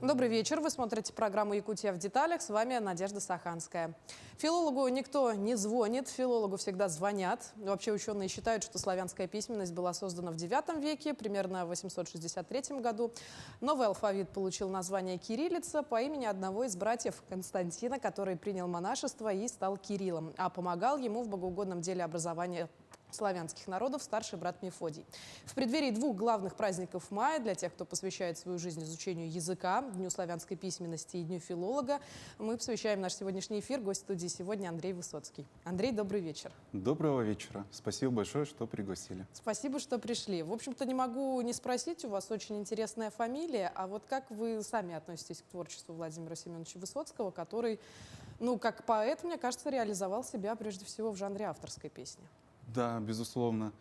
Добрый вечер. Вы смотрите программу «Якутия в деталях». С вами Надежда Саханская. Филологу никто не звонит, филологу всегда звонят. Вообще ученые считают, что славянская письменность была создана в IX веке, примерно в 863 году. Новый алфавит получил название кириллица по имени одного из братьев Константина, который принял монашество и стал Кириллом, а помогал ему в богоугодном деле образования славянских народов старший брат Мефодий. В преддверии двух главных праздников мая для тех, кто посвящает свою жизнь изучению языка, Дню славянской письменности и Дню филолога, мы посвящаем наш сегодняшний эфир. Гость студии сегодня Андрей Высоцкий. Андрей, добрый вечер. Доброго вечера. Спасибо большое, что пригласили. Спасибо, что пришли. В общем-то, не могу не спросить, у вас очень интересная фамилия, а вот как вы сами относитесь к творчеству Владимира Семеновича Высоцкого, который, как поэт, мне кажется, реализовал себя прежде всего в жанре авторской песни? Да, безусловно.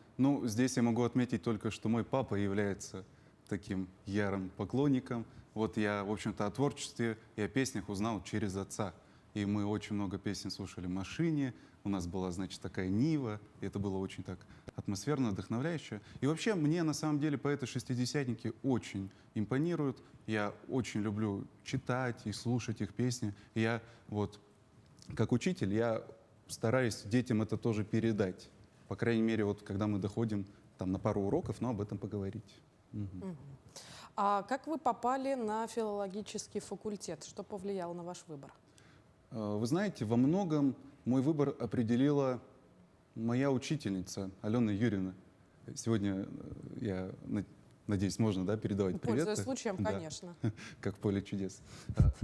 Здесь я могу отметить только, что мой папа является таким ярым поклонником. Вот я, в общем-то, о творчестве и о песнях узнал через отца. И мы очень много песен слушали в машине. У нас была, значит, такая Нива. И это было очень так атмосферно, вдохновляюще. И вообще мне, на самом деле, поэты-шестидесятники очень импонируют. Я очень люблю читать и слушать их песни. И я вот, как учитель, я стараюсь детям это тоже передать. По крайней мере, вот когда мы доходим там, на пару уроков, но об этом поговорить. А как вы попали на филологический факультет? Что повлияло на ваш выбор? Вы знаете, во многом мой выбор определила моя учительница Алена Юрьевна. Сегодня я надеюсь, можно передавать привет. Пользуясь случаем, конечно. Как в поле чудес.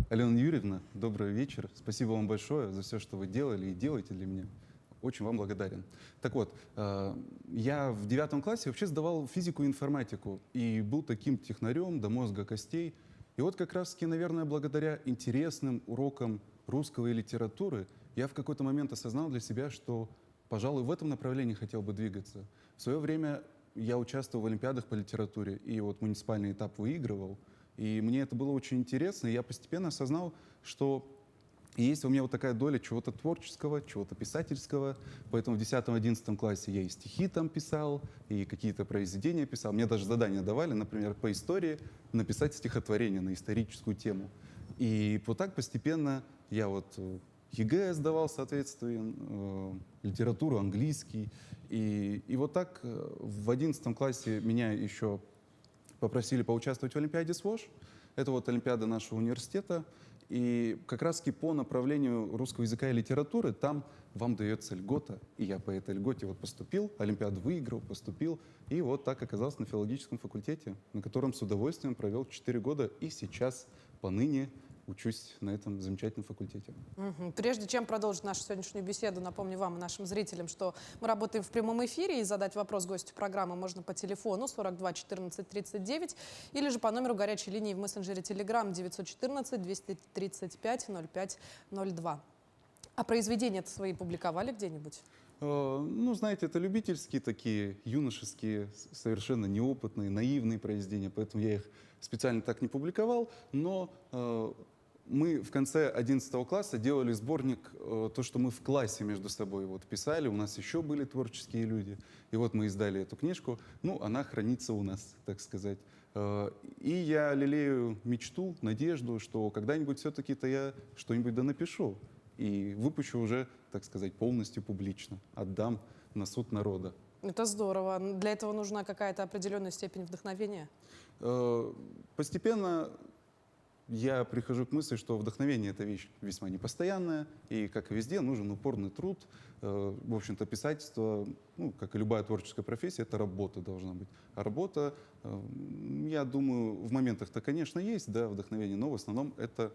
Алена Юрьевна, добрый вечер. Спасибо вам большое за все, что вы делали и делаете для меня. Очень вам благодарен. Так вот, я в 9 классе вообще сдавал физику и информатику. И был таким технарем до мозга костей. И вот как раз-таки, наверное, благодаря интересным урокам русского и литературы я в какой-то момент осознал для себя, что, пожалуй, в этом направлении хотел бы двигаться. В свое время я участвовал в олимпиадах по литературе и вот муниципальный этап выигрывал. И мне это было очень интересно. И я постепенно осознал, что есть у меня вот такая доля чего-то творческого, чего-то писательского. Поэтому в 10-11 классе я и стихи там писал, и какие-то произведения писал. Мне даже задания давали, например, по истории написать стихотворение на историческую тему. И вот так постепенно я вот ЕГЭ сдавал, соответственно, литературу, английский. И вот так в 11 классе меня еще попросили поучаствовать в Олимпиаде СВОШ. Это вот Олимпиада нашего университета. И как раз-таки по направлению русского языка и литературы там вам дается льгота. И я по этой льготе вот поступил, Олимпиаду выиграл, поступил. И вот так оказался на филологическом факультете, на котором с удовольствием провел 4 года. И сейчас поныне учусь на этом замечательном факультете. Прежде чем продолжить нашу сегодняшнюю беседу, напомню вам и нашим зрителям, что мы работаем в прямом эфире, и задать вопрос гостю программы можно по телефону 42 14 39 или же по номеру горячей линии в мессенджере Telegram 914 235 05 02. А произведения-то свои публиковали где-нибудь? Знаете, это любительские такие, юношеские, совершенно неопытные, наивные произведения, поэтому я их специально так не публиковал, но мы в конце 11 класса делали сборник, то, что мы в классе между собой вот писали, у нас еще были творческие люди, и вот мы издали эту книжку, она хранится у нас, так сказать. И я лелею мечту, надежду, что когда-нибудь все-таки-то я что-нибудь напишу. И выпущу уже, так сказать, полностью публично. Отдам на суд народа. Это здорово. Для этого нужна какая-то определенная степень вдохновения? Постепенно я прихожу к мысли, что вдохновение — это вещь весьма непостоянная. И, как и везде, нужен упорный труд. В общем-то, писательство, как и любая творческая профессия, это работа должна быть. А работа, я думаю, в моментах-то, конечно, есть, вдохновение, но в основном это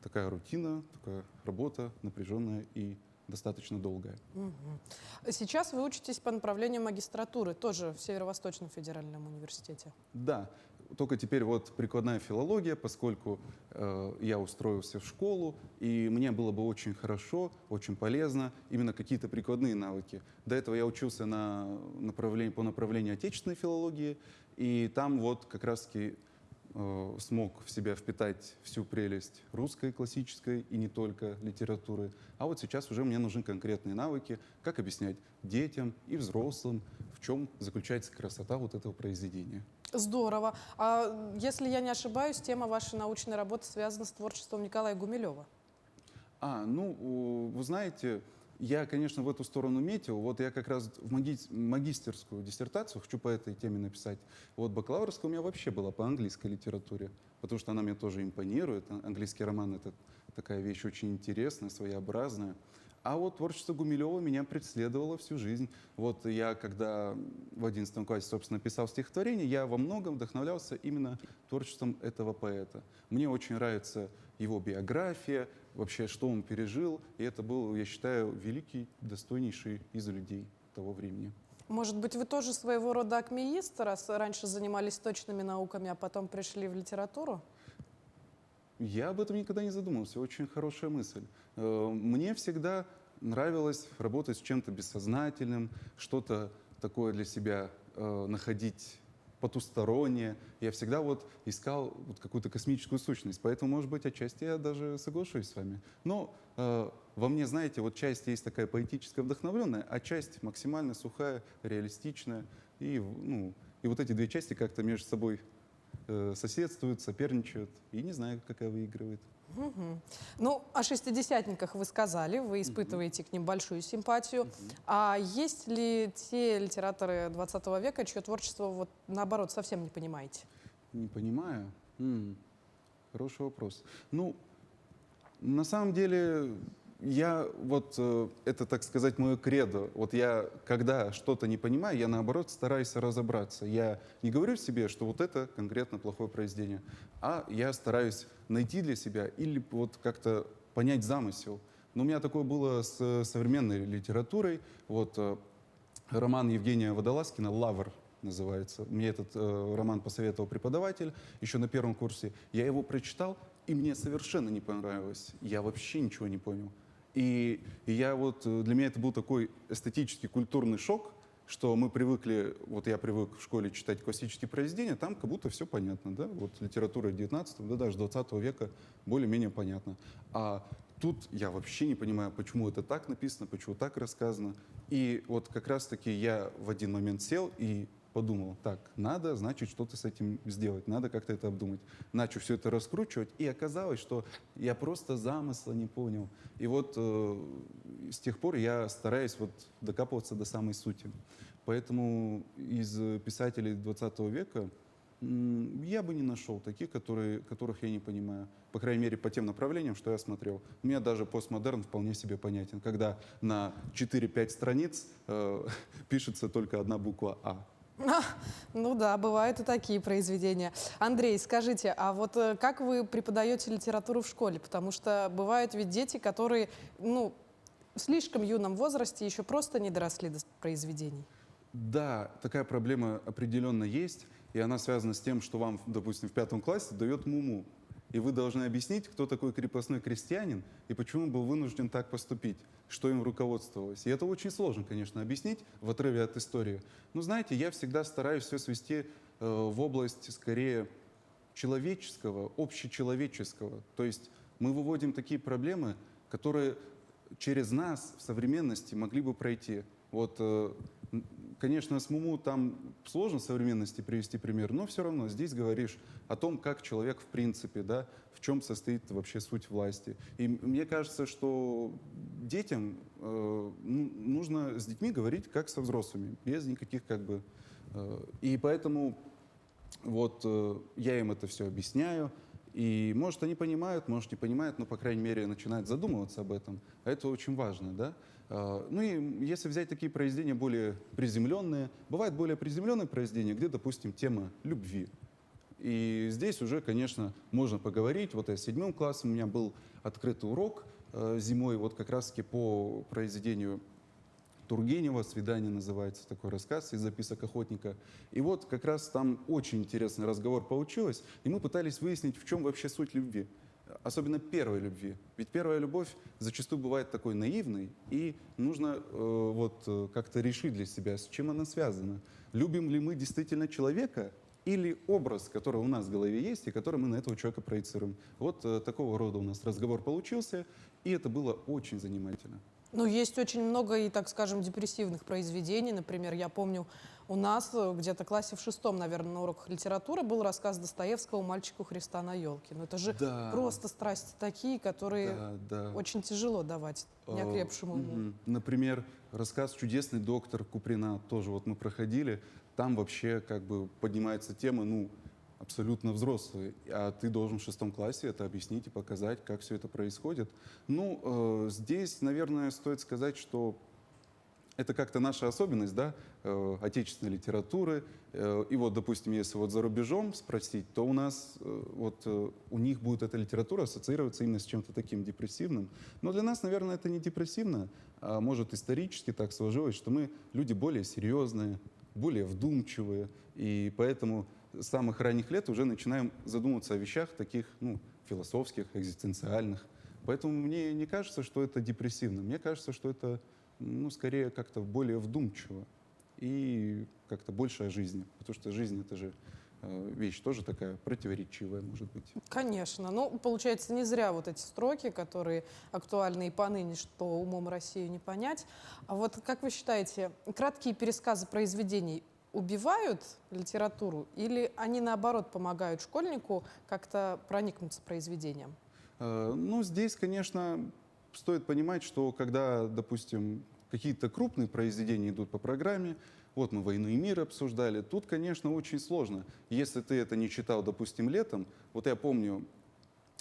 такая рутина, такая работа напряженная и достаточно долгая. Сейчас вы учитесь по направлению магистратуры, тоже в Северо-Восточном федеральном университете. Да, только теперь вот прикладная филология, поскольку я устроился в школу, и мне было бы очень хорошо, очень полезно именно какие-то прикладные навыки. До этого я учился по направлению отечественной филологии, и там вот как раз-таки смог в себя впитать всю прелесть русской классической и не только литературы. А вот сейчас уже мне нужны конкретные навыки, как объяснять детям и взрослым, в чем заключается красота вот этого произведения. Здорово. А если я не ошибаюсь, тема вашей научной работы связана с творчеством Николая Гумилева. Вы знаете, я, конечно, в эту сторону метил. Вот я как раз в магистерскую диссертацию хочу по этой теме написать. Вот бакалаврская у меня вообще была по английской литературе, потому что она мне тоже импонирует. Английский роман — это такая вещь очень интересная, своеобразная. А вот творчество Гумилева меня преследовало всю жизнь. Вот я, когда в 11 классе, собственно, писал стихотворение, я во многом вдохновлялся именно творчеством этого поэта. Мне очень нравится его биография, вообще, что он пережил. И это был, я считаю, великий, достойнейший из людей того времени. Может быть, вы тоже своего рода акмеист, раз раньше занимались точными науками, а потом пришли в литературу? Я об этом никогда не задумывался. Очень хорошая мысль. Мне всегда нравилось работать с чем-то бессознательным, что-то такое для себя находить потустороннее. Я всегда вот искал вот какую-то космическую сущность. Поэтому, может быть, отчасти я даже соглашусь с вами. Но во мне, знаете, вот часть есть такая поэтическая, вдохновленная, а часть максимально сухая, реалистичная. И вот эти две части как-то между собой соседствуют, соперничают, и не знаю, какая выигрывает. Мгм. Ну, о шестидесятниках вы сказали, вы испытываете к ним большую симпатию. А есть ли те литераторы 20 века, чье творчество, вот, наоборот, совсем не понимаете? Не понимаю. Хороший вопрос. Ну, на самом деле, это, так сказать, мое кредо. Вот я, когда что-то не понимаю, я, наоборот, стараюсь разобраться. Я не говорю себе, что вот это конкретно плохое произведение, а я стараюсь найти для себя или вот как-то понять замысел. Но у меня такое было с современной литературой. Вот роман Евгения Водолазкина «Лавр» называется. Мне этот роман посоветовал преподаватель еще на первом курсе. Я его прочитал, и мне совершенно не понравилось. Я вообще ничего не понял. И для меня это был такой эстетический, культурный шок, что мы привыкли, вот я привык в школе читать классические произведения, там как будто все понятно, да, вот литература 19 да даже 20 века более-менее понятно. А тут я вообще не понимаю, почему это так написано, почему так рассказано. И вот как раз-таки я в один момент сел и подумал, так, надо, значит, что-то с этим сделать, надо как-то это обдумать. Начал все это раскручивать, и оказалось, что я просто замысла не понял. И вот с тех пор я стараюсь вот докапываться до самой сути. Поэтому из писателей 20 века я бы не нашел таких, которых я не понимаю. По крайней мере, по тем направлениям, что я смотрел. У меня даже постмодерн вполне себе понятен, когда на 4-5 страниц пишется только одна буква «А». Ну да, бывают и такие произведения. Андрей, скажите, а вот как вы преподаете литературу в школе? Потому что бывают ведь дети, которые, в слишком юном возрасте еще просто не доросли до произведений. Да, такая проблема определенно есть, и она связана с тем, что вам, допустим, в 5 классе дает муму, и вы должны объяснить, кто такой крепостной крестьянин и почему был вынужден так поступить, что им руководствовалось. И это очень сложно, конечно, объяснить в отрыве от истории. Но знаете, я всегда стараюсь все свести в область скорее человеческого, общечеловеческого. То есть мы выводим такие проблемы, которые через нас в современности могли бы пройти. Вот, конечно, с Муму там сложно в современности привести пример, но все равно здесь говоришь о том, как человек в принципе, да, в чем состоит вообще суть власти. И мне кажется, что детям нужно с детьми говорить как со взрослыми, без никаких И поэтому вот я им это все объясняю. И может они понимают, может не понимают, но, по крайней мере, начинают задумываться об этом. А это очень важно, да? Ну и если взять такие произведения более приземленные, бывают более приземленные произведения, где, допустим, тема любви. И здесь уже, конечно, можно поговорить. Вот я с 7 классом, у меня был открытый урок зимой, вот как раз-таки по произведению Тургенева «Свидание» называется такой рассказ из записок охотника. И вот как раз там очень интересный разговор получилось, и мы пытались выяснить, в чем вообще суть любви. Особенно первой любви. Ведь первая любовь зачастую бывает такой наивной, и нужно как-то решить для себя, с чем она связана. Любим ли мы действительно человека или образ, который у нас в голове есть, и который мы на этого человека проецируем. Вот такого рода у нас разговор получился, и это было очень занимательно. Ну, есть очень много и, так скажем, депрессивных произведений. Например, я помню, У нас где-то в классе в 6, наверное, на уроках литературы был рассказ Достоевского «Мальчик у Христа на елке». Но это же Да. просто страсти такие, которые Да, да. очень тяжело давать неокрепшему уму. Например, рассказ «Чудесный доктор» Куприна тоже вот мы проходили. Там вообще как бы поднимается тема, ну, абсолютно взрослые. А ты должен в 6 классе это объяснить и показать, как все это происходит. Ну, здесь, наверное, стоит сказать, что это как-то наша особенность, да, отечественной литературы. И вот, допустим, если вот за рубежом спросить, то у нас у них будет эта литература ассоциироваться именно с чем-то таким депрессивным. Но для нас, наверное, это не депрессивно, а может исторически так сложилось, что мы люди более серьезные, более вдумчивые, и поэтому с самых ранних лет уже начинаем задумываться о вещах таких, ну, философских, экзистенциальных. Поэтому мне не кажется, что это депрессивно. Мне кажется, что это, ну, скорее как-то более вдумчиво и как-то больше о жизни. Потому что жизнь — это же вещь тоже такая противоречивая, может быть. Конечно. Ну, получается, не зря вот эти строки, которые актуальны и поныне, что умом Россию не понять. А вот как вы считаете, краткие пересказы произведений убивают литературу или они, наоборот, помогают школьнику как-то проникнуться произведением? Ну, здесь, конечно, стоит понимать, что когда, допустим, какие-то крупные произведения идут по программе, вот мы «Войну и мир» обсуждали, тут, конечно, очень сложно. Если ты это не читал, допустим, летом, вот я помню,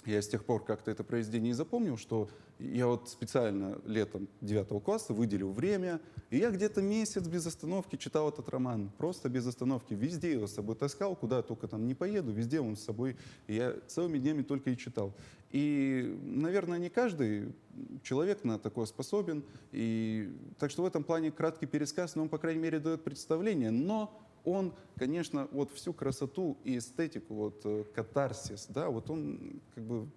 я с тех пор как-то это произведение и запомнил, что я вот специально летом 9 класса выделил время, и я где-то месяц без остановки читал этот роман, просто без остановки. Везде его с собой таскал, куда только там не поеду, везде он с собой. И я целыми днями только и читал. И, наверное, не каждый человек на такое способен. И, так что в этом плане краткий пересказ, но он, по крайней мере, дает представление. Но он, конечно, вот всю красоту и эстетику, вот катарсис, да, вот он как бы,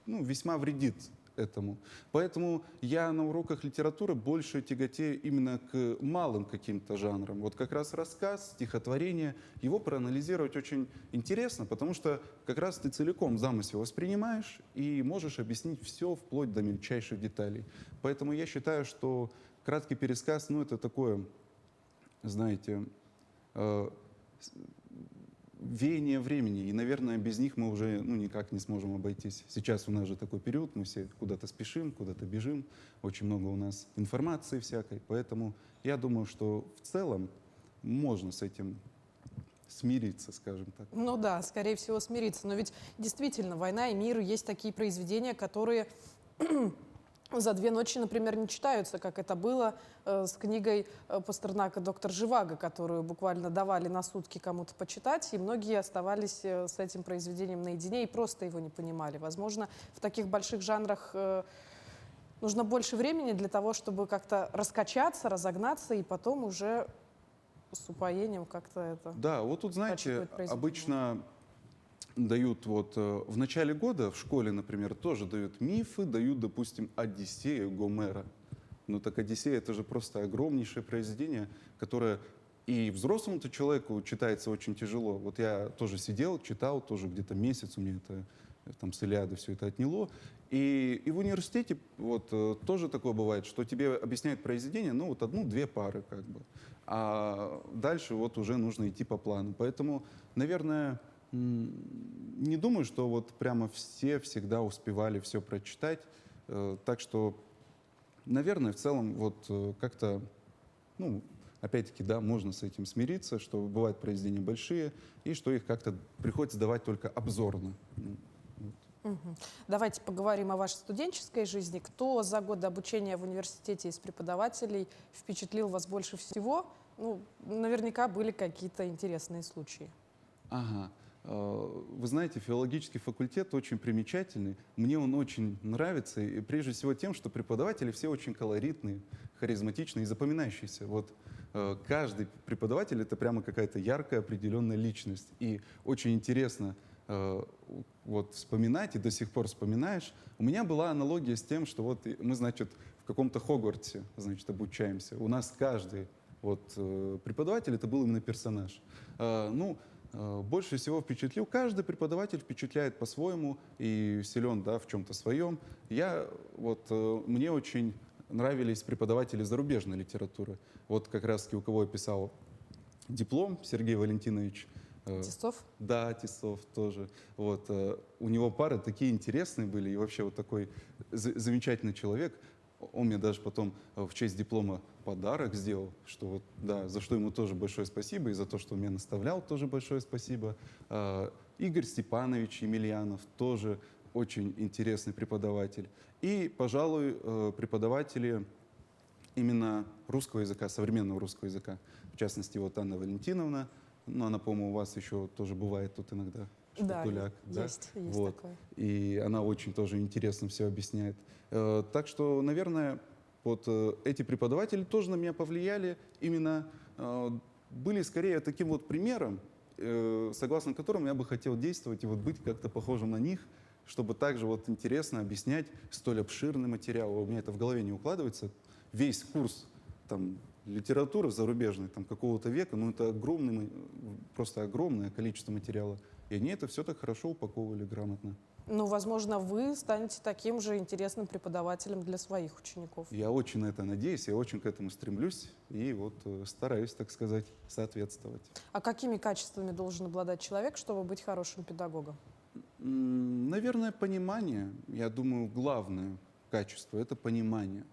ну, весьма вредит этому. Поэтому я на уроках литературы больше тяготею именно к малым каким-то жанрам. Вот как раз рассказ, стихотворение, его проанализировать очень интересно, потому что как раз ты целиком замысел воспринимаешь и можешь объяснить все вплоть до мельчайших деталей. Поэтому я считаю, что краткий пересказ, ну, это такое, знаете, веяние времени, и, наверное, без них мы уже, ну, никак не сможем обойтись. Сейчас у нас же такой период, мы все куда-то спешим, куда-то бежим, очень много у нас информации всякой, поэтому я думаю, что в целом можно с этим смириться, скажем так. Ну да, скорее всего, смириться. Но ведь действительно, «Война и мир», есть такие произведения, которые за 2 ночи, например, не читаются, как это было с книгой Пастернака «Доктор Живаго», которую буквально давали на сутки кому-то почитать, и многие оставались с этим произведением наедине и просто его не понимали. Возможно, в таких больших жанрах нужно больше времени для того, чтобы как-то раскачаться, разогнаться, и потом уже с упоением как-то это... Да, вот тут, знаете, прочитывать произведение. обычно дают вот в начале года в школе, например, тоже дают мифы, дают, допустим, «Одиссею» Гомера. Ну так «Одиссея» — это же просто огромнейшее произведение, которое и взрослому-то человеку читается очень тяжело. Вот я тоже сидел, читал, тоже где-то месяц у меня это там с «Илиады» все это отняло. И в университете вот тоже такое бывает, что тебе объясняют произведение, ну вот 1-2 пары как бы. А дальше вот уже нужно идти по плану. Поэтому, наверное, не думаю, что вот прямо все всегда успевали все прочитать. Так что, наверное, в целом вот как-то, ну, опять-таки, да, можно с этим смириться, что бывают произведения большие, и что их как-то приходится давать только обзорно. Мгм. Давайте поговорим о вашей студенческой жизни. Кто за годы обучения в университете из преподавателей впечатлил вас больше всего? Ну, наверняка были какие-то интересные случаи. Ага. Вы знаете, филологический факультет очень примечательный. Мне он очень нравится, и прежде всего тем, что преподаватели все очень колоритные, харизматичные и запоминающиеся. Вот каждый преподаватель — это прямо какая-то яркая определенная личность. И очень интересно вот вспоминать, и до сих пор вспоминаешь. У меня была аналогия с тем, что вот мы, значит, в каком-то Хогвартсе, значит, обучаемся. У нас каждый вот преподаватель — это был именно персонаж. Ну, больше всего впечатлил. Каждый преподаватель впечатляет по-своему и силен, да, в чем-то своем. Мне очень нравились преподаватели зарубежной литературы. Вот как раз-таки у кого я писал диплом, Сергей Валентинович. Тестов? Да, Тесов тоже. Вот, у него пары такие интересные были, и вообще вот такой замечательный человек. Он мне даже потом в честь диплома подарок сделал, что вот, да, за что ему тоже большое спасибо, и за то, что он меня наставлял, тоже большое спасибо. Игорь Степанович Емельянов тоже очень интересный преподаватель. И, пожалуй, преподаватели именно русского языка, современного русского языка. В частности, вот Анна Валентиновна, ну, она, по-моему, у вас еще тоже бывает тут иногда. Да, Шпатуляк, есть вот. такое. И она очень тоже интересно все объясняет. Так что, наверное, вот эти преподаватели тоже на меня повлияли. Именно были скорее таким вот примером, согласно которому я бы хотел действовать и вот быть как-то похожим на них, чтобы также вот интересно объяснять столь обширный материал. У меня это в голове не укладывается. Весь курс там, литературы зарубежной там, какого-то века, ну это огромный, просто огромное количество материала. И они это все так хорошо упаковывали грамотно. Ну, возможно, вы станете таким же интересным преподавателем для своих учеников. Я очень на это надеюсь, я очень к этому стремлюсь и вот стараюсь, так сказать, соответствовать. А какими качествами должен обладать человек, чтобы быть хорошим педагогом? Наверное, понимание. Я думаю, главное качество — это понимание.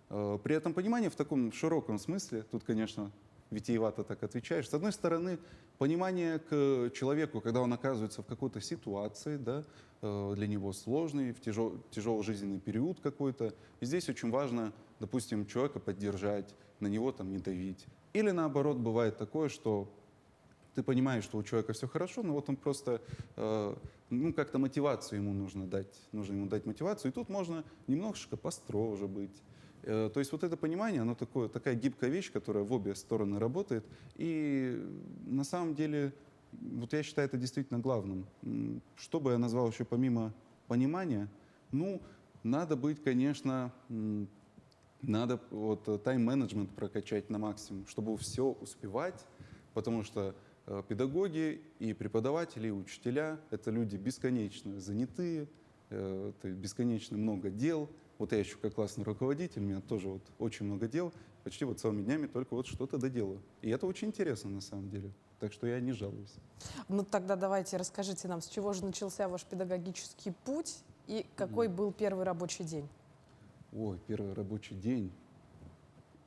При этом понимание в таком широком смысле, тут, конечно, витиевато так отвечаешь. С одной стороны, понимание к человеку, когда он оказывается в какой-то ситуации, да, для него сложный, в тяжелый жизненный период какой-то. И здесь очень важно, допустим, человека поддержать, на него там не давить. Или наоборот, бывает такое, что ты понимаешь, что у человека все хорошо, но вот он просто, ну, как-то мотивацию ему нужно дать мотивацию. И тут можно немножечко построже быть. То есть вот это понимание, оно такая гибкая вещь, которая в обе стороны работает. И на самом деле, вот я считаю это действительно главным. Что бы я назвал еще помимо понимания? Ну, надо быть, конечно, надо вот тайм-менеджмент прокачать на максимум, чтобы все успевать, потому что педагоги и преподаватели, и учителя — это люди бесконечно занятые, это бесконечно много дел. Вот я еще как классный руководитель, у меня тоже вот очень много дел, почти вот целыми днями только вот что-то доделаю. И это очень интересно на самом деле, так что я не жалуюсь. Ну, тогда давайте расскажите нам, с чего же начался ваш педагогический путь и какой был первый рабочий день? Ой, первый рабочий день.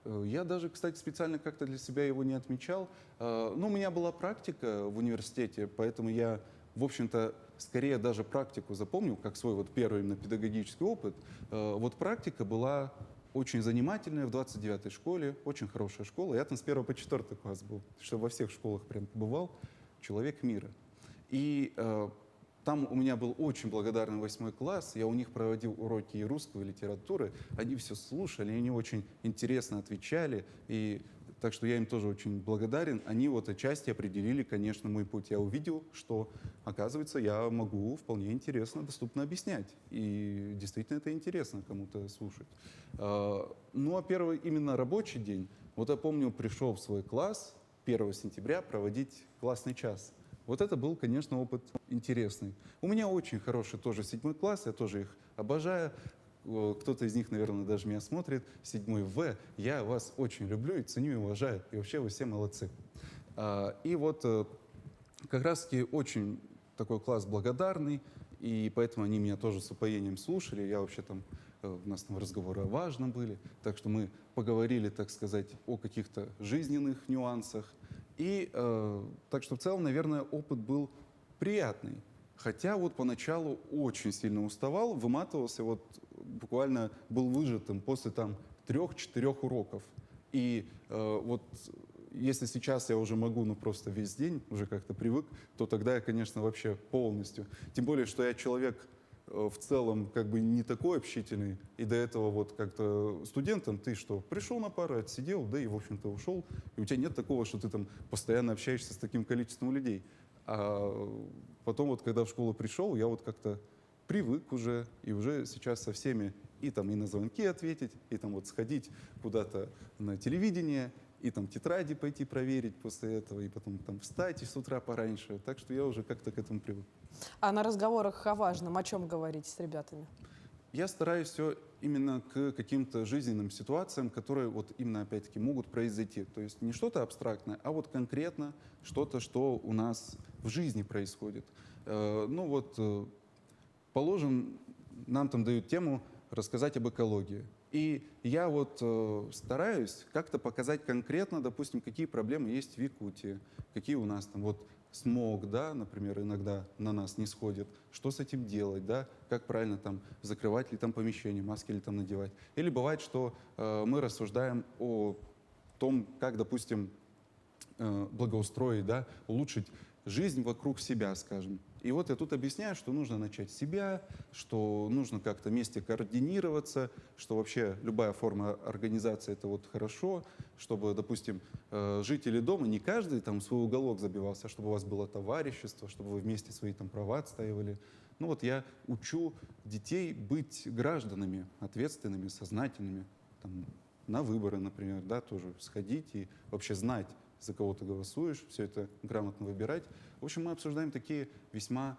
Я даже, кстати, специально как-то для себя его не отмечал. Ну, у меня была практика в университете, поэтому я, в общем-то, скорее даже практику запомнил, как свой вот первый именно педагогический опыт. Вот практика была очень занимательная в 29-й школе, очень хорошая школа. Я там с 1 по 4 класс был, что во всех школах прям побывал, человек мира. И там у меня был очень благодарный 8 класс, я у них проводил уроки и русского, и литературы, они все слушали, они очень интересно отвечали, и так что я им тоже очень благодарен. Они вот отчасти определили, конечно, мой путь. Я увидел, что, оказывается, я могу вполне интересно, доступно объяснять. И действительно это интересно кому-то слушать. Ну а первый именно рабочий день, вот я помню, пришел в свой класс 1 сентября проводить классный час. Вот это был, конечно, опыт интересный. У меня очень хороший тоже 7 класс, я тоже их обожаю. Кто-то из них, наверное, даже меня смотрит. 7 В. Я вас очень люблю и ценю, и уважаю. И вообще вы все молодцы. И вот как раз-таки очень такой класс благодарный, и поэтому они меня тоже с упоением слушали. Я вообще там, у нас там разговоры о важном были, так что мы поговорили, так сказать, о каких-то жизненных нюансах. И так что в целом, наверное, опыт был приятный. Хотя вот поначалу очень сильно уставал, выматывался, вот буквально был выжатым после там 3-4 уроков. И вот если сейчас я уже могу, ну просто весь день, уже как-то привык, то тогда я, конечно, вообще полностью. Тем более, что я человек в целом как бы не такой общительный, и до этого вот как-то студентом ты что, пришел на пару, отсидел, да и, в общем-то, ушел, и у тебя нет такого, что ты там постоянно общаешься с таким количеством людей. А потом вот, когда в школу пришел, я вот как-то привык уже, и уже сейчас со всеми и там и на звонки ответить, и там вот сходить куда-то на телевидение, и там тетради пойти проверить после этого, и потом там встать и с утра пораньше. Так что я уже как-то к этому привык. А на разговорах о важном, о чем говорите с ребятами? я стараюсь все именно к каким-то жизненным ситуациям, которые вот именно опять-таки могут произойти. То есть не что-то абстрактное, а вот конкретно что-то, что у нас в жизни происходит. Ну вот, положим, нам там дают тему рассказать об экологии. И я вот стараюсь как-то показать конкретно, допустим, какие проблемы есть в Якутии, какие у нас там вот смог, да, например, иногда на нас не сходит, что с этим делать, да, как правильно там закрывать ли там помещение, маски ли там надевать. Или бывает, что мы рассуждаем о том, как, допустим, благоустроить, да, улучшить жизнь вокруг себя, скажем. И вот я тут объясняю, что нужно начать с себя, что нужно как-то вместе координироваться, что вообще любая форма организации это вот хорошо, чтобы, допустим, жители дома не каждый там в свой уголок забивался, а чтобы у вас было товарищество, чтобы вы вместе свои там права отстаивали. Ну вот я учу детей быть гражданами, ответственными, сознательными, там, на выборы, например, да, тоже сходить и вообще знать, за кого ты голосуешь, все это грамотно выбирать. В общем, мы обсуждаем такие весьма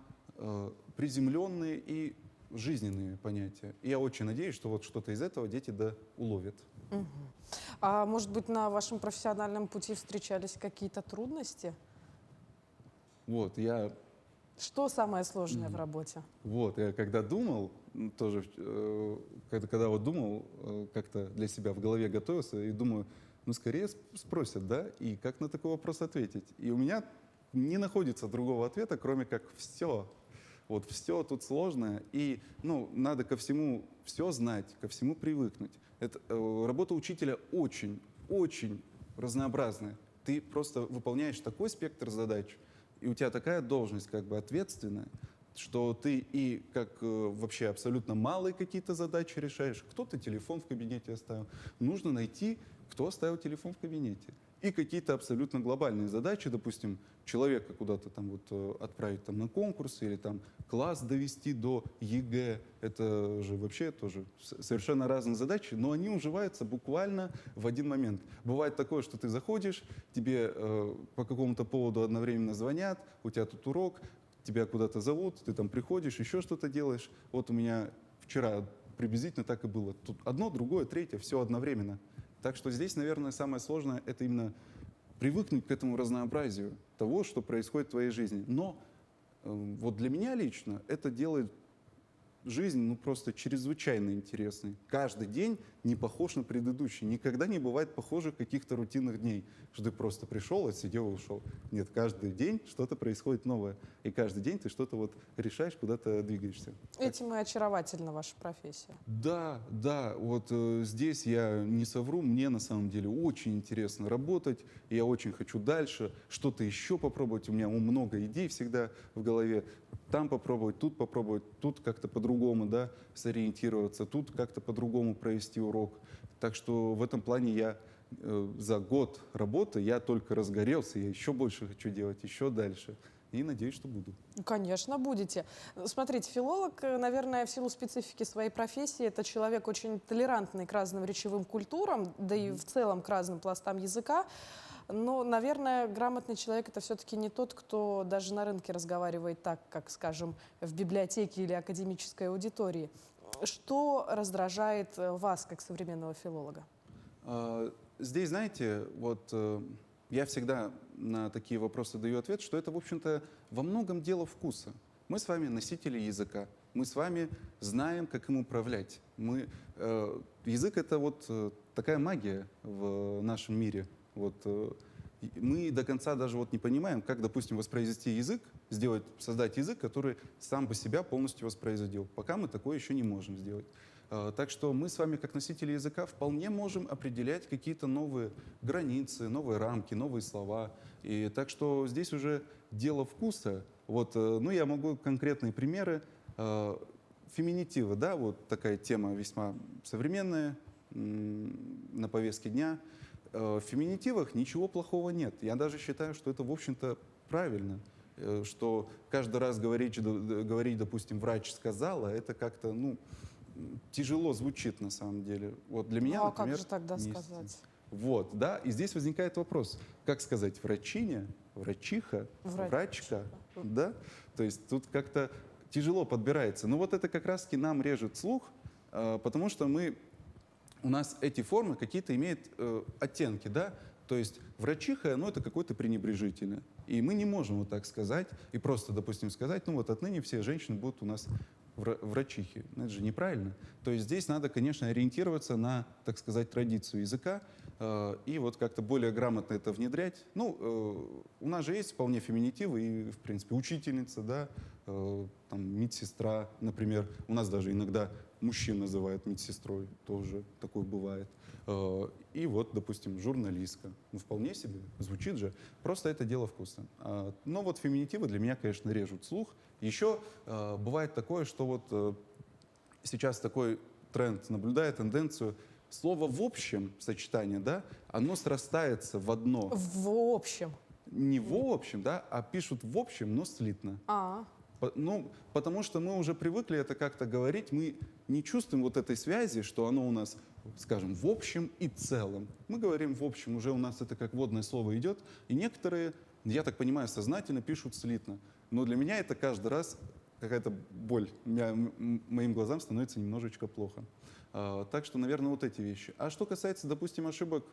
приземленные и жизненные понятия. И я очень надеюсь, что вот что-то из этого дети уловят. Мгм. А может быть, на вашем профессиональном пути встречались какие-то трудности? Вот, Что самое сложное в работе? я когда думал, тоже, когда вот думал, как-то для себя в голове готовился, и думаю, ну, скорее спросят, да, и как на такой вопрос ответить. И у меня не находится другого ответа, кроме как все. Вот все тут сложное, и, ну, надо ко всему все знать, ко всему привыкнуть. Работа учителя очень, очень разнообразная. Ты просто выполняешь такой спектр задач, и у тебя такая должность как бы ответственная, что ты и как вообще абсолютно малые какие-то задачи решаешь. Кто-то телефон в кабинете оставил. Нужно найти, кто оставил телефон в кабинете. И какие-то абсолютно глобальные задачи, допустим, человека куда-то там вот отправить там на конкурс или там класс довести до ЕГЭ. Это же вообще тоже совершенно разные задачи, но они уживаются буквально в один момент. Бывает такое, что ты заходишь, тебе по какому-то поводу одновременно звонят, у тебя тут урок, тебя куда-то зовут, ты там приходишь, еще что-то делаешь. Вот у меня вчера приблизительно так и было. Тут одно, другое, третье, все одновременно. Так что здесь, наверное, самое сложное — это именно привыкнуть к этому разнообразию того, что происходит в твоей жизни. Но вот для меня лично это делает жизнь, ну, просто чрезвычайно интересной. Каждый день не похож на предыдущий. Никогда не бывает похожих каких-то рутинных дней, что ты просто пришел, отсидел и ушел. Нет, каждый день что-то происходит новое. И каждый день ты что-то вот решаешь, куда-то двигаешься. Этим и очаровательна ваша профессия. Да, вот здесь я не совру, мне на самом деле очень интересно работать, и я очень хочу дальше что-то еще попробовать, у меня много идей всегда в голове, там попробовать, тут как-то по-другому, да, сориентироваться, тут как-то по-другому провести урок. Так что в этом плане я за год работы я только разгорелся, я еще больше хочу делать, еще дальше. И надеюсь, что буду. Конечно, будете. Смотрите, филолог, наверное, в силу специфики своей профессии, это человек очень толерантный к разным речевым культурам, да и в целом к разным пластам языка. Но, наверное, грамотный человек — это все-таки не тот, кто даже на рынке разговаривает так, как, скажем, в библиотеке или академической аудитории. Что раздражает вас, как современного филолога? Здесь, знаете, вот я всегда на такие вопросы даю ответ, что это, в общем-то, во многом дело вкуса. Мы с вами носители языка, мы с вами знаем, как им управлять. Язык — это вот такая магия в нашем мире. Вот, мы до конца даже вот не понимаем, как, допустим, воспроизвести язык, создать язык, который сам бы себя полностью воспроизводил. Пока мы такое еще не можем сделать. Так что мы с вами, как носители языка, вполне можем определять какие-то новые границы, новые рамки, новые слова. И так что здесь уже дело вкуса. Вот, ну, я могу конкретные примеры. Феминитивы, да, вот такая тема весьма современная, на повестке дня. В феминитивах ничего плохого нет. Я даже считаю, что это, в общем-то, правильно. Что каждый раз говорить, допустим, врач сказала, это как-то, ну, тяжело звучит на самом деле. Вот для меня, Ну, а например, как же тогда не сказать? Вот, да, и здесь возникает вопрос, как сказать врачиня, врачиха, врачка, да? То есть тут как-то тяжело подбирается. Но вот это как раз-таки нам режет слух, потому что у нас эти формы какие-то имеют оттенки, да, то есть врачиха, ну, это какое-то пренебрежительное. И мы не можем вот так сказать и просто, допустим, сказать, ну, вот отныне все женщины будут у нас врачихи. Ну, это же неправильно. То есть здесь надо, конечно, ориентироваться на, так сказать, традицию языка и вот как-то более грамотно это внедрять. Ну, у нас же есть вполне феминитивы и, в принципе, учительница, да, там, медсестра, например. У нас даже иногда мужчин называют медсестрой, тоже такое бывает. И вот, допустим, журналистка. Ну, вполне себе, звучит же. Просто это дело вкуса. Но вот феминитивы для меня, конечно, режут слух. Еще бывает такое, что вот сейчас такой тренд, наблюдаю тенденцию, слово «в общем» сочетание, да, оно срастается в одно. В общем. Не в общем, да, а пишут в общем, но слитно. Ну, потому что мы уже привыкли это как-то говорить, мы не чувствуем вот этой связи, что оно у нас, скажем, в общем и целом. Мы говорим в общем, уже у нас это как вводное слово идет, и некоторые, я так понимаю, сознательно пишут слитно. Но для меня это каждый раз какая-то боль. Моим глазам становится немножечко плохо. Так что, наверное, вот эти вещи. А что касается, допустим, ошибок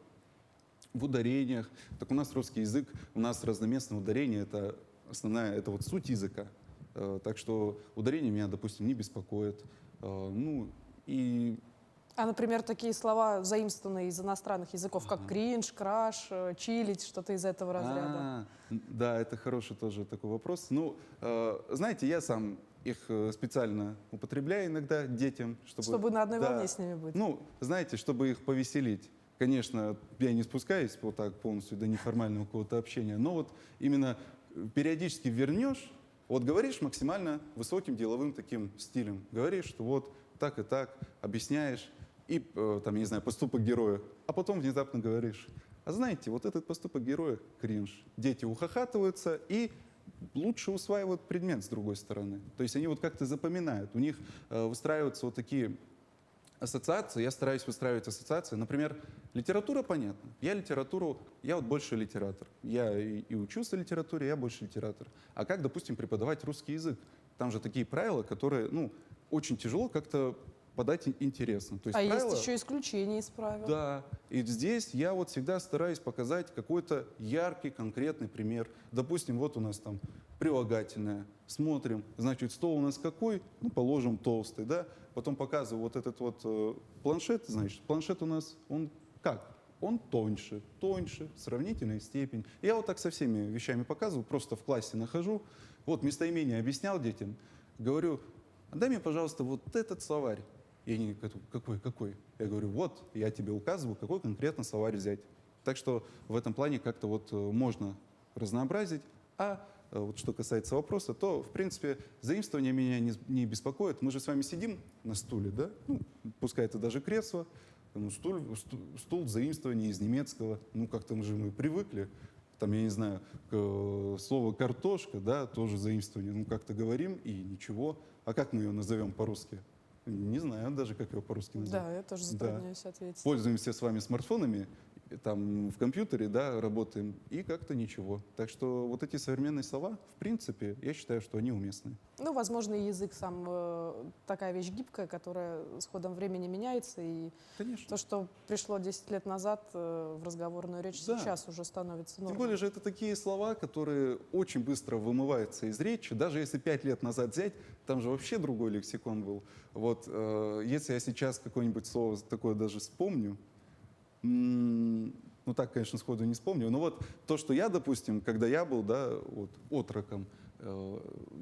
в ударениях, так у нас русский язык, у нас разноместное ударение, это основная, это вот суть языка. Так что ударение меня, допустим, не беспокоит. Ну, и... например, такие слова, заимствованные из иностранных языков, как кринж, краш, чилить, что-то из этого разряда. Да, это хороший тоже такой вопрос. Ну, знаете, я сам их специально употребляю иногда детям. Чтобы на одной волне с ними быть. Ну, знаете, чтобы их повеселить. Конечно, я не спускаюсь вот так полностью до неформального какого-то общения, но вот именно периодически вернешь, вот говоришь максимально высоким деловым таким стилем. Говоришь, что вот так и так, объясняешь, и там, я не знаю, поступок героя, а потом внезапно говоришь, а знаете, вот этот поступок героя кринж. Дети ухахатываются и лучше усваивают предмет с другой стороны. То есть они вот как-то запоминают. У них выстраиваются вот такие ассоциации, я стараюсь выстраивать ассоциации. Например, литература, понятно. Я вот больше литератор. Я и учился литературе, я больше литератор. А как, допустим, преподавать русский язык? Там же такие правила, которые, ну, очень тяжело как-то подать интересно. То есть правила, есть еще исключения из правил. Да, и здесь я вот всегда стараюсь показать какой-то яркий, конкретный пример. Допустим, вот у нас там прилагательное. Смотрим, значит, стол у нас какой? Ну, положим, толстый, да? Потом показываю вот этот вот планшет, значит, планшет у нас, он как? Он тоньше, сравнительная степень. Я вот так со всеми вещами показываю, просто в классе нахожу. Вот местоимение объяснял детям, говорю, дай мне, пожалуйста, вот этот словарь. И они говорят, какой? Я говорю, вот, я тебе указываю, какой конкретно словарь взять. Так что в этом плане как-то вот можно разнообразить. А вот что касается вопроса, то, в принципе, заимствование меня не беспокоит. Мы же с вами сидим на стуле, да? Ну, пускай это даже кресло, ну, стул заимствование из немецкого. Ну, как-то мы привыкли. Там, я не знаю, слово «картошка», да, тоже заимствование. Ну, как-то говорим, и ничего. А как мы ее назовем по-русски? Не знаю даже, как его по-русски назовем. Да, я тоже затрудняюсь ответить. Пользуемся с вами смартфонами, там в компьютере, да, работаем, и как-то ничего. Так что вот эти современные слова, в принципе, я считаю, что они уместны. Ну, возможно, и язык сам такая вещь гибкая, которая с ходом времени меняется. И Конечно. то, что пришло 10 лет назад в разговорную речь, Да. сейчас уже становится нормой. Тем более же это такие слова, которые очень быстро вымываются из речи. Даже если 5 лет назад взять, там же вообще другой лексикон был. Вот если я сейчас какое-нибудь слово такое даже вспомню, ну так, конечно, сходу не вспомню, но вот то, что я, допустим, когда я был, да, вот, отроком,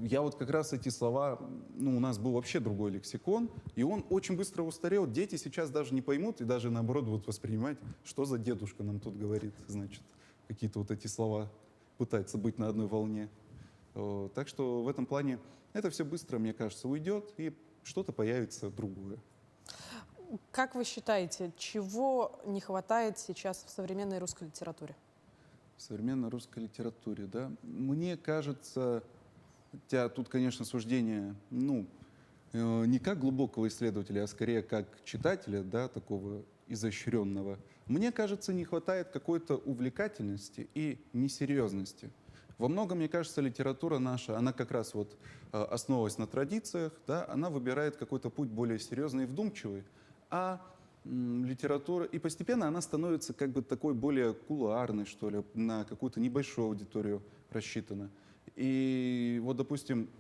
я вот как раз эти слова, ну, у нас был вообще другой лексикон, и он очень быстро устарел. Дети сейчас даже не поймут и даже наоборот будут воспринимать, что за дедушка нам тут говорит, значит, какие-то вот эти слова, пытается быть на одной волне. Так что в этом плане это все быстро, мне кажется, уйдет, и что-то появится другое. Как вы считаете, чего не хватает сейчас в современной русской литературе? В современной русской литературе, да? Мне кажется, хотя тут, конечно, суждение, ну, не как глубокого исследователя, а скорее как читателя, да, такого изощренного. Мне кажется, не хватает какой-то увлекательности и несерьезности. Во многом, мне кажется, литература наша, она как раз вот основываясь на традициях, да, она выбирает какой-то путь более серьезный и вдумчивый, а литература, и постепенно она становится как бы такой более кулуарной, что ли, на какую-то небольшую аудиторию рассчитана. И вот, допустим,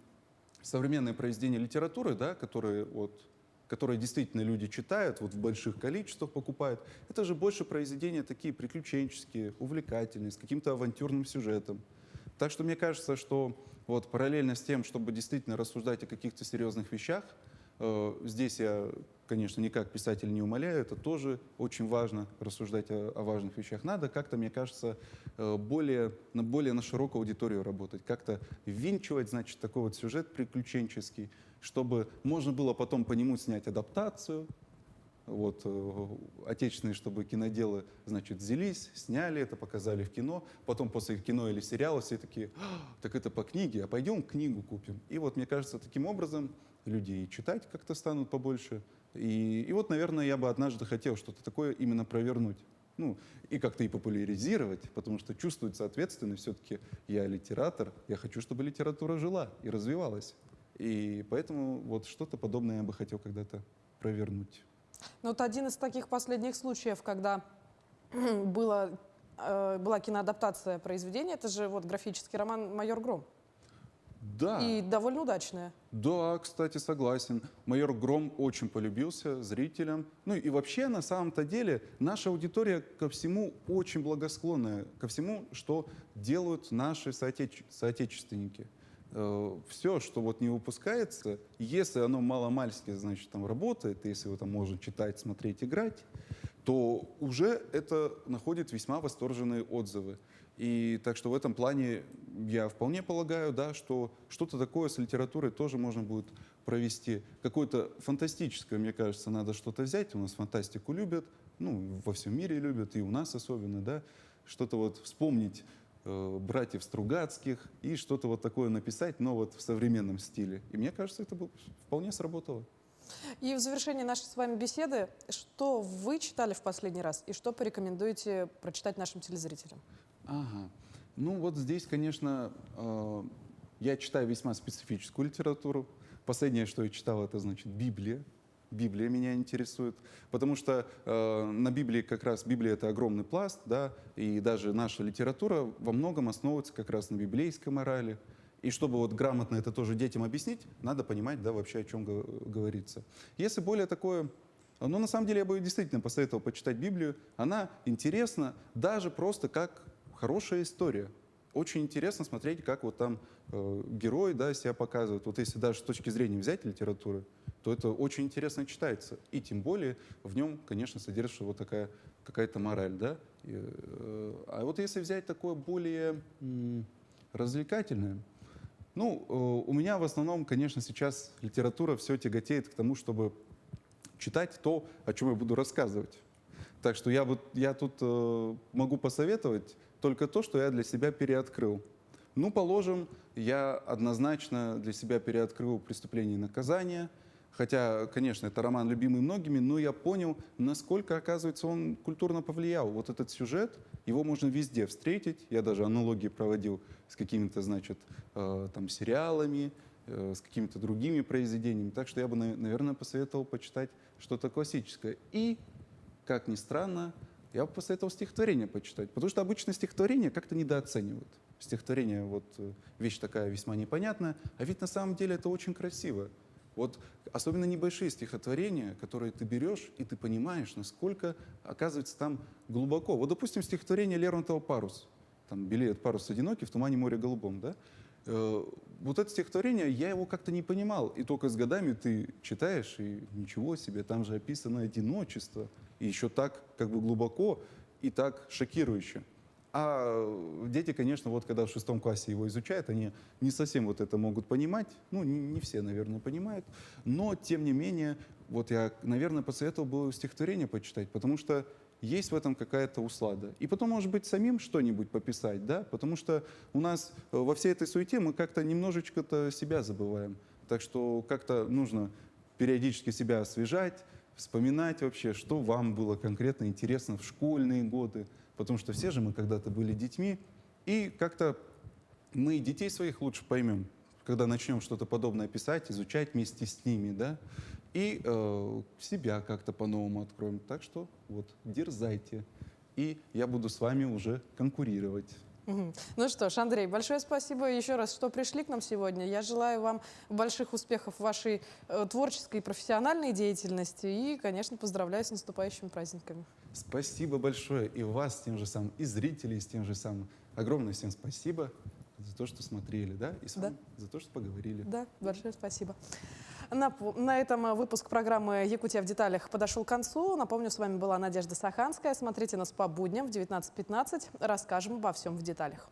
современные произведения литературы, да, которые действительно люди читают, вот в больших количествах покупают, это же больше произведения такие приключенческие, увлекательные, с каким-то авантюрным сюжетом. Так что мне кажется, что вот параллельно с тем, чтобы действительно рассуждать о каких-то серьезных вещах, здесь я, конечно, никак писатель не умаляю, это тоже очень важно, рассуждать о важных вещах. Надо как-то, мне кажется, более на широкую аудиторию работать, как-то ввинчивать, значит, такой вот сюжет приключенческий, чтобы можно было потом по нему снять адаптацию. Вот, отечественные, чтобы киноделы, значит, взялись, сняли это, показали в кино. Потом после кино или сериала все такие: так это по книге, а пойдем книгу купим. И вот, мне кажется, таким образом люди и читать как-то станут побольше. И вот, наверное, я бы однажды хотел что-то такое именно провернуть. Ну, и как-то и популяризировать, потому что чувствуется ответственность. Все-таки я литератор, я хочу, чтобы литература жила и развивалась. И поэтому вот что-то подобное я бы хотел когда-то провернуть. Ну, вот один из таких последних случаев, когда была киноадаптация произведения, это же вот графический роман «Майор Гром». Да. И довольно удачная. Да, кстати, согласен. «Майор Гром» очень полюбился зрителям. Ну и вообще, на самом-то деле, наша аудитория ко всему очень благосклонная, ко всему, что делают наши соотечественники. Все, что вот не выпускается, если оно маломальски, значит, там работает, если его там можно читать, смотреть, играть, то уже это находит весьма восторженные отзывы. И так что в этом плане я вполне полагаю, да, что что-то такое с литературой тоже можно будет провести. Какое-то фантастическое, мне кажется, надо что-то взять. У нас фантастику любят, ну, во всем мире любят, и у нас особенно, да. Что-то вот вспомнить братьев Стругацких и что-то вот такое написать, но вот в современном стиле. И мне кажется, это бы вполне сработало. И в завершении нашей с вами беседы, что вы читали в последний раз и что порекомендуете прочитать нашим телезрителям? Ага. Ну вот здесь, конечно, я читаю весьма специфическую литературу. Последнее, что я читал, это, значит, Библия. Библия меня интересует, потому что на Библии как раз Библия — это огромный пласт, да, и даже наша литература во многом основывается как раз на библейской морали. И чтобы вот грамотно это тоже детям объяснить, надо понимать, да, вообще о чем говорится. Если более такое, ну, на самом деле я бы действительно посоветовал почитать Библию. Она интересна даже просто как хорошая история. Очень интересно смотреть, как вот там герой, да, себя показывает. Вот если даже с точки зрения взять литературы, то это очень интересно читается. И тем более в нем, конечно, содержится вот такая какая-то мораль, да. А вот если взять такое более развлекательное, ну, у меня в основном, конечно, сейчас литература все тяготеет к тому, чтобы читать то, о чем я буду рассказывать. Так что я тут могу посоветовать только то, что я для себя переоткрыл. Ну, положим, я однозначно для себя переоткрыл «Преступление и наказание». Хотя, конечно, это роман, любимый многими, но я понял, насколько, оказывается, он культурно повлиял. Вот этот сюжет, его можно везде встретить. Я даже аналогии проводил с какими-то, значит, там, сериалами, с какими-то другими произведениями. Так что я бы, наверное, посоветовал почитать что-то классическое. И, как ни странно, я бы посоветовал стихотворение почитать. Потому что обычно стихотворение как-то недооценивают. Стихотворение — вот вещь такая весьма непонятная, а ведь на самом деле это очень красиво. Вот особенно небольшие стихотворения, которые ты берешь, и ты понимаешь, насколько, оказывается, там глубоко. Вот, допустим, стихотворение Лермонтова «Парус». Там «Белеет парус одинокий в тумане моря голубом», да? Вот это стихотворение, я его как-то не понимал. И только с годами ты читаешь, и ничего себе, там же описано одиночество. И еще так как бы глубоко и так шокирующе. А дети, конечно, вот когда в 6 классе его изучают, они не совсем вот это могут понимать. Ну, не все, наверное, понимают. Но, тем не менее, вот я, наверное, посоветовал бы стихотворение почитать, потому что есть в этом какая-то услада. И потом, может быть, самим что-нибудь пописать, да? Потому что у нас во всей этой суете мы как-то немножечко-то себя забываем. Так что как-то нужно периодически себя освежать, вспоминать вообще, что вам было конкретно интересно в школьные годы. Потому что все же мы когда-то были детьми, и как-то мы детей своих лучше поймем, когда начнем что-то подобное писать, изучать вместе с ними, да, и себя как-то по-новому откроем. Так что вот, дерзайте, и я буду с вами уже конкурировать. Мгм. Ну что ж, Андрей, большое спасибо еще раз, что пришли к нам сегодня. Я желаю вам больших успехов в вашей творческой и профессиональной деятельности и, конечно, поздравляю с наступающими праздниками. Спасибо большое и вас с тем же самым, и зрителей с тем же самым. Огромное всем спасибо за то, что смотрели, да, и с вами за то, что поговорили. Да, большое спасибо. На этом выпуск программы «Якутия в деталях» подошел к концу. Напомню, с вами была Надежда Саханская. Смотрите нас по будням в 19:15. Расскажем обо всем в деталях.